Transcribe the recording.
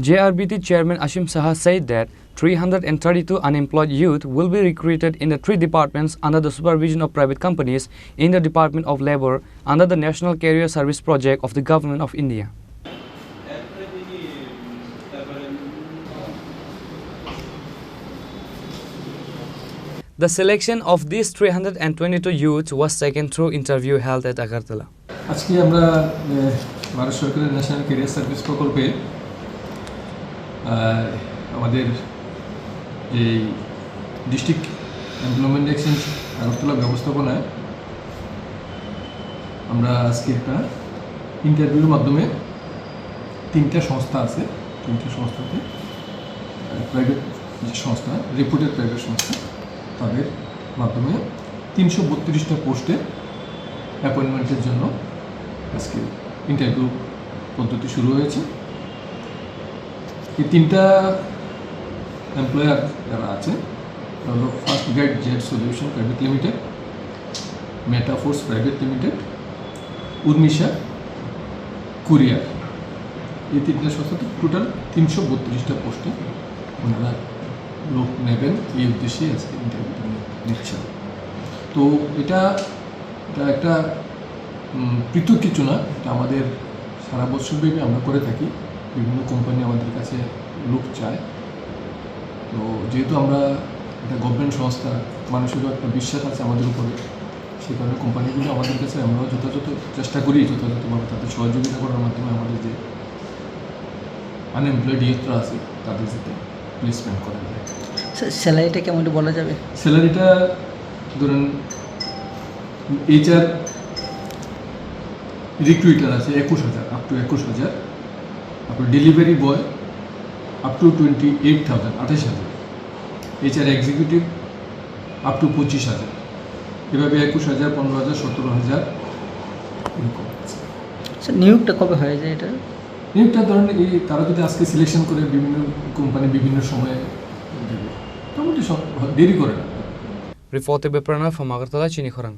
JRBT Chairman Ashim Saha said that 332 unemployed youth will be recruited in the 3 departments under the supervision of private companies in the Department of Labour under the National Career Service Project of the Government of India. The selection of these 322 youths was taken through interview held at Agartala. আজকে আমরা ভারত সরকারের national career service প্রকল্পে আমাদের যে district employment exchange Agartala ব্যবস্থাপনায় আমরা আজকে একটা ইন্টারভিউর মাধ্যমে 3টা সংস্থা আছে, 3টা সংস্থাতে প্রাইভেট যে সংস্থা, রেপুটেড প্রাইভেট সংস্থা, তাদের মাধ্যমে 332টা পোস্টে অ্যাপয়েন্টমেন্টের জন্য আজকে ইন্টারভিউ পদ্ধতি শুরু হয়েছে। এই 3টা এমপ্লয়ার যারা আছে হলো first guide Z solution private limited, Metaforce private limited, Urmisha courier. এই 3টা সংস্থাতে টোটাল 332টা পোস্টে ওনারা লোক নেবেন, এই উদ্দেশ্যে আজকে ইন্টারভিউটা নিচ্ছেন। তো এটা একটা পৃথক কিছু না, এটা আমাদের সারা বছরব্যাপী আমরা করে থাকি। বিভিন্ন কোম্পানি আমাদের কাছে লোক চায়। তো যেহেতু আমরা একটা গভর্নমেন্ট সংস্থা, মানুষেরও একটা বিশ্বাস আছে আমাদের উপরে, সেই কারণে কোম্পানিগুলো আমাদের কাছে আমরাও যথাযথ চেষ্টা করি যথাযথভাবে তাদের সহযোগিতা করার মাধ্যমে আমাদের যে আনএমপ্লয়েড ইউথরা আছে তাদের যাতে প্লেসমেন্ট করা যায়। স্যালারিটা কেমন বলা যাবে? স্যালারিটা ধরুন HR রিক্রুইটার আছে 21,000, আপ টু 21,000। তারপর delivery boy up to 28,000, 28,000। HR executive up to 25,000। এভাবে 21,000, 15,000, 17,000 এরকম আছে। স্যার নিয়োগটা কবে হয়ে যায় এটা? নিয়োগটা ধরুন তারা যদি আজকে সিলেকশন করে বিভিন্ন কোম্পানি বিভিন্ন সময়ে দেবে, মোটামুটি সব দেরি করে না। Reported by Pranav from Agartala, Chini Khorang.